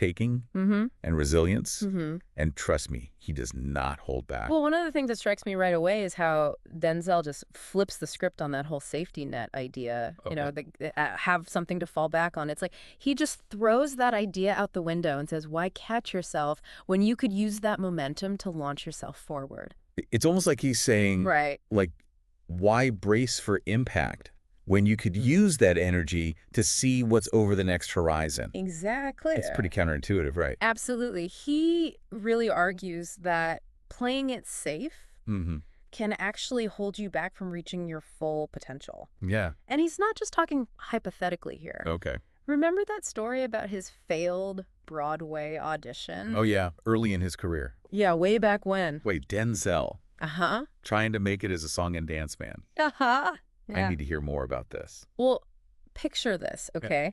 taking Mm-hmm. and resilience. Mm-hmm. And trust me, he does not hold back. Well, one of the things that strikes me right away is how Denzel just flips the script on that whole safety net idea, have something to fall back on. It's like he just throws that idea out the window and says, why catch yourself when you could use that momentum to launch yourself forward? It's almost like he's saying, Right. like, why brace for impact when you could use that energy to see what's over the next horizon? Exactly. It's pretty counterintuitive, right? Absolutely. He really argues that playing it safe Mm-hmm. can actually hold you back from reaching your full potential. Yeah. And he's not just talking hypothetically here. Okay. Remember that story about his failed Broadway audition? Oh, yeah. Early in his career. Yeah, way back when. Wait, Denzel. Uh-huh. Trying to make it as a song and dance man. Uh-huh. I need to hear more about this. Well, picture this, okay?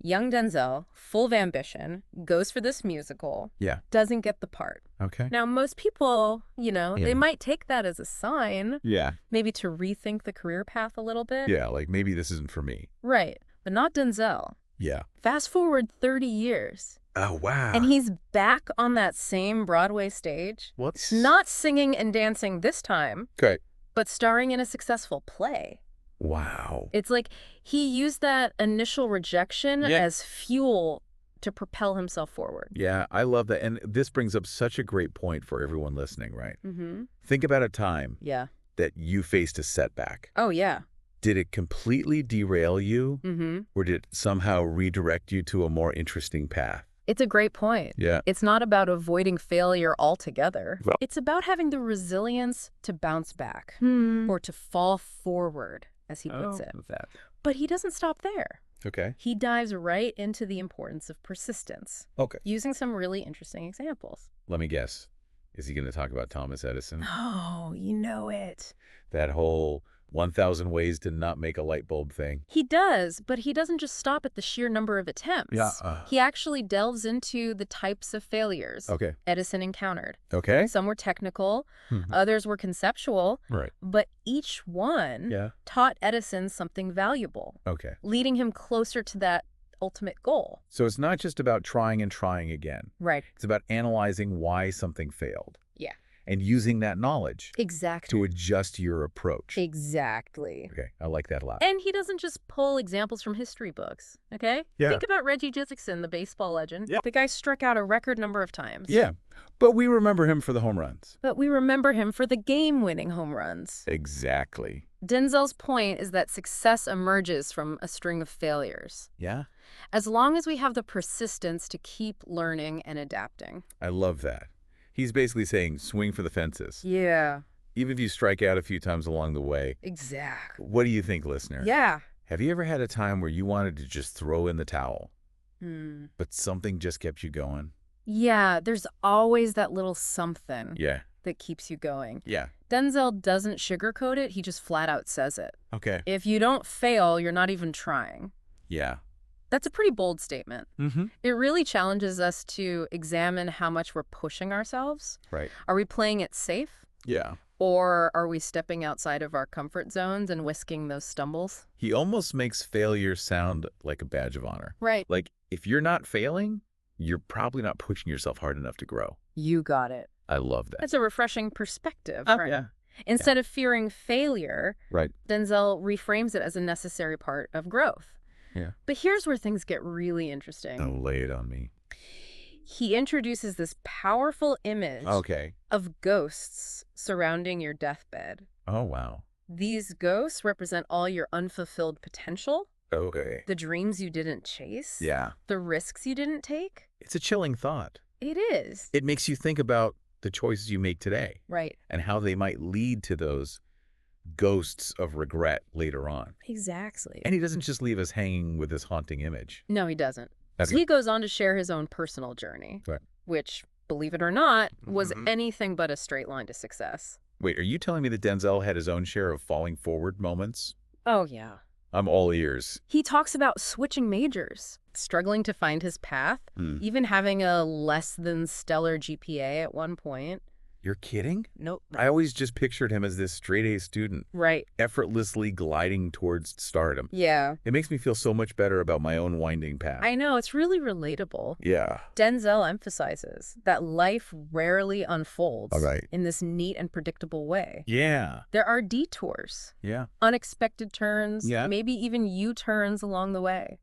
Young Denzel, full of ambition, goes for this musical. Yeah. Doesn't get the part. Okay. Now, most people, Yeah. they might take that as a sign, Yeah. maybe to rethink the career path a little bit. Yeah, like maybe this isn't for me. Right. But not Denzel. Yeah. Fast forward 30 years. Oh, wow. And he's back on that same Broadway stage. What's... Not singing and dancing this time, Okay. but starring in a successful play. Wow. It's like he used that initial rejection as fuel to propel himself forward. Yeah, I love that. And this brings up such a great point for everyone listening, right? Mm-hmm. Think about a time Yeah. that you faced a setback. Oh, yeah. Did it completely derail you? Mm-hmm. Or did it somehow redirect you to a more interesting path? It's a great point. Yeah. It's not about avoiding failure altogether. Well- It's about having the resilience to bounce back or to fall forward, as he puts it. That. But he doesn't stop there. Okay. He dives right into the importance of persistence, Okay. using some really interesting examples. Let me guess. Is he going to talk about Thomas Edison? Oh, you know it. That whole 1,000 ways to not make a light bulb thing? He does, but he doesn't just stop at the sheer number of attempts. Yeah. He actually delves into the types of failures Okay. Edison encountered. Okay. Some were technical, Mhm. others were conceptual, Right. but each one Yeah. taught Edison something valuable, Okay. leading him closer to that ultimate goal. So it's not just about trying and trying again. Right. It's about analyzing why something failed. Yeah. And using that knowledge Exactly. to adjust your approach. Exactly. Okay, I like that a lot. And he doesn't just pull examples from history books, okay? Yeah. Think about Reggie Jizikson, the baseball legend. Yep. The guy struck out a record number of times. Yeah, but we remember him for the home runs. But we remember him for the game-winning home runs. Exactly. Denzel's point is that success emerges from a string of failures, Yeah, as long as we have the persistence to keep learning and adapting. I love that. He's basically saying swing for the fences. Yeah, Even if you strike out a few times along the way. exactly. What do you think, listener? Yeah. Have you ever had a time where you wanted to just throw in the towel, Hmm. but something just kept you going? Yeah, there's always that little something Yeah. that keeps you going. Yeah. Denzel doesn't sugarcoat it, he just flat out says it. Okay. If you don't fail, you're not even trying. Yeah. That's a pretty bold statement. Mm-hmm. It really challenges us to examine how much we're pushing ourselves. Right. Are we playing it safe? Yeah. Or are we stepping outside of our comfort zones and whisking those stumbles? He almost makes failure sound like a badge of honor. Right. Like, if you're not failing, you're probably not pushing yourself hard enough to grow. You got it. I love that. That's a refreshing perspective. Yeah. Instead of fearing failure, Right. Denzel reframes it as a necessary part of growth. Yeah. But here's where things get really interesting. Oh, lay it on me. He introduces this powerful image Okay. of ghosts surrounding your deathbed. Oh, wow. These ghosts represent all your unfulfilled potential, Okay. the dreams you didn't chase, Yeah. the risks you didn't take. It's a chilling thought. It is. It makes you think about the choices you make today Right. and how they might lead to those ghosts of regret later on. Exactly. And he doesn't just leave us hanging with this haunting image. No, he doesn't. That's He goes on to share his own personal journey, Right. which, believe it or not, was Mhm. anything but a straight line to success. Wait, are you telling me that Denzel had his own share of falling forward moments? Oh, yeah. I'm all ears. He talks about switching majors, struggling to find his path, Hmm. even having a less than stellar GPA at one point. You're kidding? Nope. I always just pictured him as this straight-A student, Right. effortlessly gliding towards stardom. Yeah. It makes me feel so much better about my own winding path. I know, it's really relatable. Yeah. Denzel emphasizes that life rarely unfolds All right. in this neat and predictable way. Yeah. There are detours, Yeah. unexpected turns, Yeah. maybe even U-turns along the way.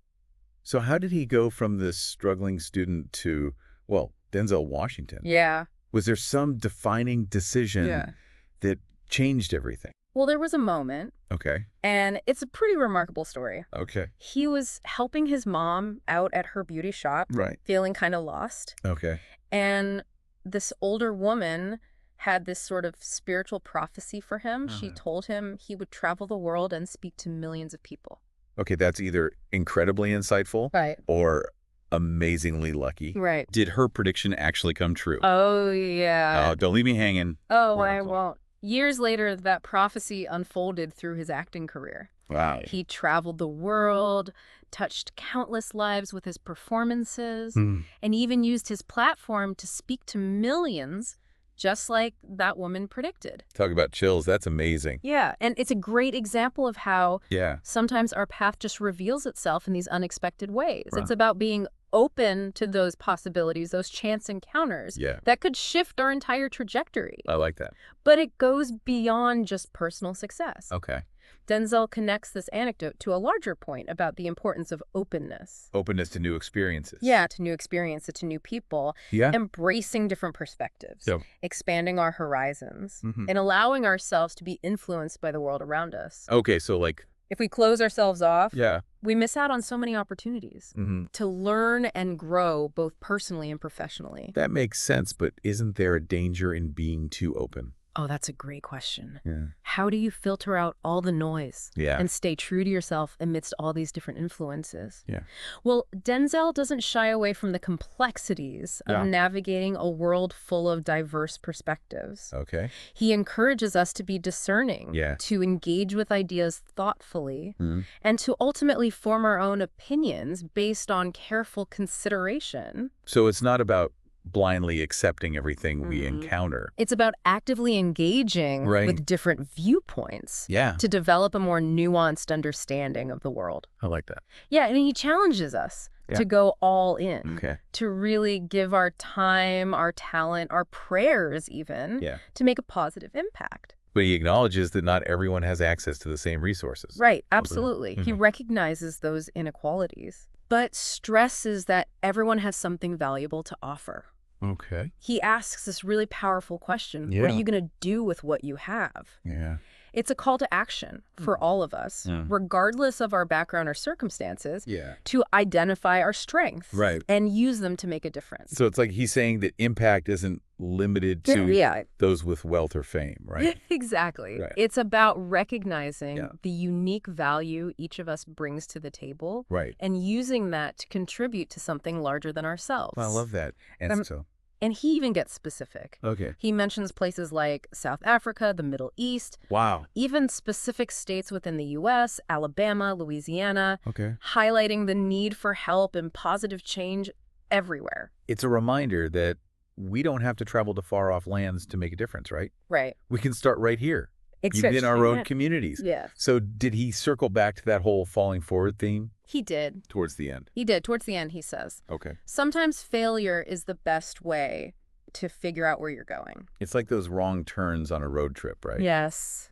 So how did he go from this struggling student to, well, Denzel Washington? Yeah. Was there some defining decision that changed everything? Well, there was a moment, Okay. and it's a pretty remarkable story. Okay. He was helping his mom out at her beauty shop, Right. feeling kind of lost. Okay. And this older woman had this sort of spiritual prophecy for him. She told him he would travel the world and speak to millions of people. Okay, that's either incredibly insightful Right. or amazingly lucky. Right. Did her prediction actually come true? Oh, yeah. Oh, don't leave me hanging. Oh, I Miracle. won't. Years later, that prophecy unfolded through his acting career. Wow. He traveled the world, touched countless lives with his performances, and even used his platform to speak to millions, just like that woman predicted. Talk about chills. That's amazing. Yeah, and it's a great example of how Yeah. sometimes our path just reveals itself in these unexpected ways. Wow. It's about being open to those possibilities, those chance encounters Yeah. that could shift our entire trajectory. I like that. But it goes beyond just personal success. Okay. Denzel connects this anecdote to a larger point about the importance of openness. Openness to new experiences. Yeah, to new experiences, to new people, Yeah. embracing different perspectives, Yep. expanding our horizons, Mhm. and allowing ourselves to be influenced by the world around us. Okay, so like, If we close ourselves off, yeah. we miss out on so many opportunities to learn and grow both personally and professionally. That makes sense, but isn't there a danger in being too open? Oh, that's a great question. Yeah. How do you filter out all the noise Yeah. and stay true to yourself amidst all these different influences? Yeah. Well, Denzel doesn't shy away from the complexities of navigating a world full of diverse perspectives. Okay. He encourages us to be discerning, Yeah. to engage with ideas thoughtfully, and to ultimately form our own opinions based on careful consideration. So it's not about blindly accepting everything we encounter. It's about actively engaging with different viewpoints Yeah. to develop a more nuanced understanding of the world. I like that. Yeah, and he challenges us to go all in, Okay. to really give our time, our talent, our prayers even, to make a positive impact. But he acknowledges that not everyone has access to the same resources. Right, absolutely. He recognizes those inequalities, but stresses that everyone has something valuable to offer. Okay. He asks this really powerful question. Yeah. What are you going to do with what you have? Yeah. It's a call to action for all of us, regardless of our background or circumstances, Yeah. to identify our strengths Right. and use them to make a difference. So it's like he's saying that impact isn't limited to those with wealth or fame, right? Exactly. Right. It's about recognizing the unique value each of us brings to the table Right. and using that to contribute to something larger than ourselves. I love that. And so, And he even gets specific. okay. He mentions places like South Africa, the Middle East, Wow. even specific states within the U.S., Alabama, Louisiana, Okay. highlighting the need for help and positive change everywhere. It's a reminder that we don't have to travel to far-off lands to make a difference, right? Right. We can start right here, within our own communities. Yes. So did he circle back to that whole falling forward theme He did. towards the end? He did. Towards the end, he says, Okay. sometimes failure is the best way to figure out where you're going. It's like those wrong turns on a road trip, right? Yes.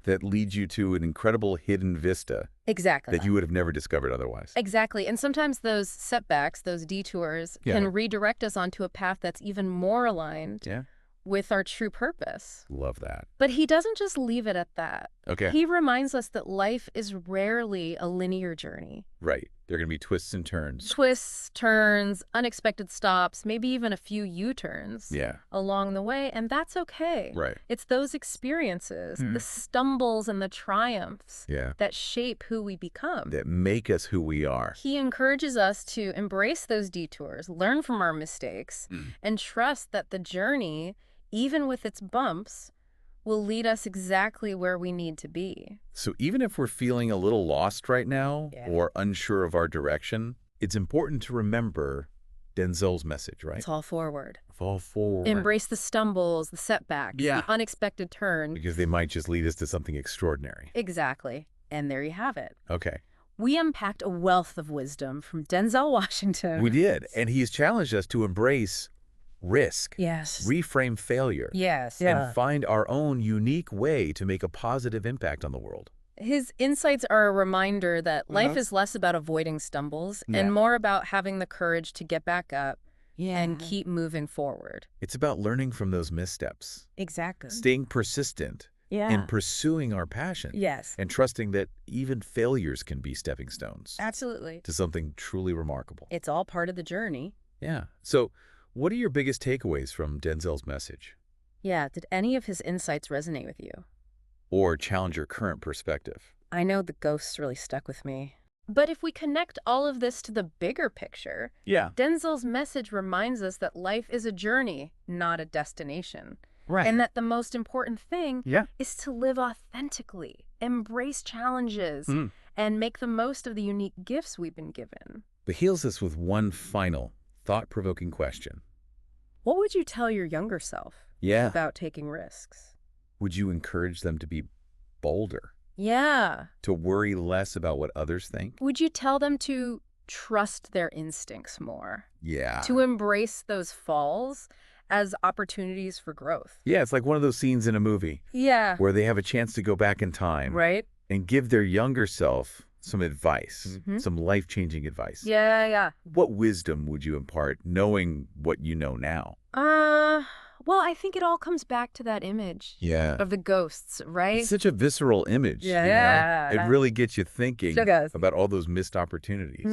That leads you to an incredible hidden vista Exactly. that you would have never discovered otherwise. Exactly. And sometimes those setbacks, those detours, can redirect us onto a path that's even more aligned Yeah. with our true purpose. Love that. But he doesn't just leave it at that. Okay. He reminds us that life is rarely a linear journey. Right. There are going to be twists and turns. Twists, turns, unexpected stops, maybe even a few U-turns Yeah. along the way, and that's okay. Right. It's those experiences, the stumbles and the triumphs Yeah. that shape who we become. That make us who we are. He encourages us to embrace those detours, learn from our mistakes, and trust that the journey, even with its bumps, will lead us exactly where we need to be. So even if we're feeling a little lost right now or unsure of our direction, it's important to remember Denzel's message, right? Fall forward. Fall forward. Embrace the stumbles, the setbacks, Yeah. the unexpected turn. Because they might just lead us to something extraordinary. Exactly. And there you have it. Okay. We unpacked a wealth of wisdom from Denzel Washington. We did. And he's challenged us to embrace risk, Yes. reframe failure, Yes. and find our own unique way to make a positive impact on the world. His insights are a reminder that life is less about avoiding stumbles and more about having the courage to get back up and keep moving forward. It's about learning from those missteps, Exactly. staying persistent, and pursuing our passion. Yes. And trusting that even failures can be stepping stones Absolutely. to something truly remarkable. It's all part of the journey. Yeah. So what are your biggest takeaways from Denzel's message? Yeah. Did any of his insights resonate with you? Or challenge your current perspective? I know the ghosts really stuck with me. But if we connect all of this to the bigger picture, Yeah. Denzel's message reminds us that life is a journey, not a destination. Right. And that the most important thing Yeah. is to live authentically, embrace challenges, and make the most of the unique gifts we've been given. But heals us with one final thought-provoking question. What would you tell your younger self Yeah. about taking risks? Would you encourage them to be bolder, Yeah. to worry less about what others think? Would you tell them to trust their instincts more, Yeah. to embrace those falls as opportunities for growth? Yeah, it's like one of those scenes in a movie Yeah. where they have a chance to go back in time Right? and give their younger self some advice, some life-changing advice. Yeah. What wisdom would you impart knowing what you know now? Well, I think it all comes back to that image Yeah. of the ghosts, right? It's such a visceral image. you know? Yeah. It really gets you thinking Sure does. about all those missed opportunities,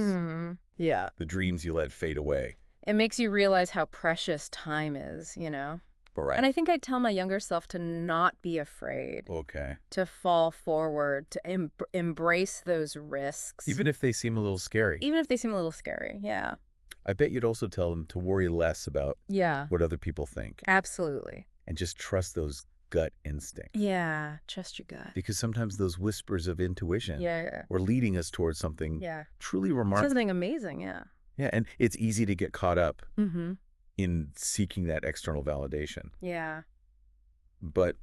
Yeah. the dreams you let fade away. It makes you realize how precious time is, you know? Right. And I think I'd tell my younger self to not be afraid, Okay. to fall forward, to embrace those risks. Even if they seem a little scary. Even if they seem a little scary, yeah. I bet you'd also tell them to worry less about Yeah, what other people think absolutely. and just trust those gut instincts. Yeah, trust your gut. Because sometimes those whispers of intuition Yeah. are leading us towards something Yeah. truly remarkable. Something amazing, yeah. Yeah, and it's easy to get caught up Mm-hmm. in seeking that external validation. Yeah, But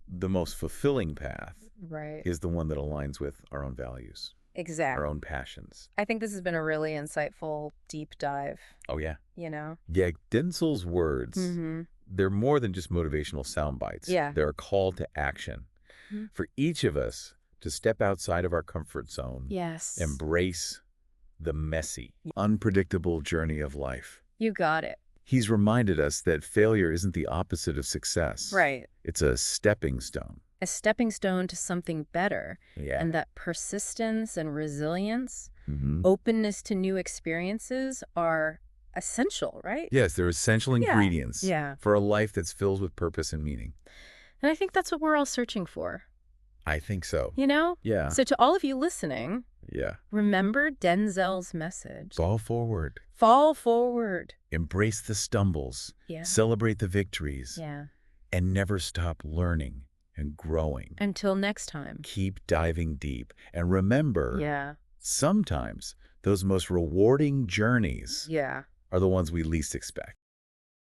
the most fulfilling path right. is the one that aligns with our own values, Exactly. our own passions. I think this has been a really insightful, deep dive, Oh, yeah. you know? Yeah, Denzel's words, Mm-hmm. they're more than just motivational sound bites. Yeah. They're a call to action for each of us to step outside of our comfort zone, Yes. embrace the messy, unpredictable journey of life. You got it. He's reminded us that failure isn't the opposite of success. Right. It's a stepping stone. A stepping stone to something better. Yeah. And that persistence and resilience, Mhm. openness to new experiences are essential, right? Yes, they're essential ingredients Yeah. for a life that's filled with purpose and meaning. And I think that's what we're all searching for, I think so. you know? Yeah. So to all of you listening, Yeah. remember Denzel's message. Fall forward. Fall forward. Embrace the stumbles. Yeah. Celebrate the victories. Yeah. And never stop learning and growing. Until next time. Keep diving deep. And remember, Yeah. sometimes those most rewarding journeys Yeah. are the ones we least expect.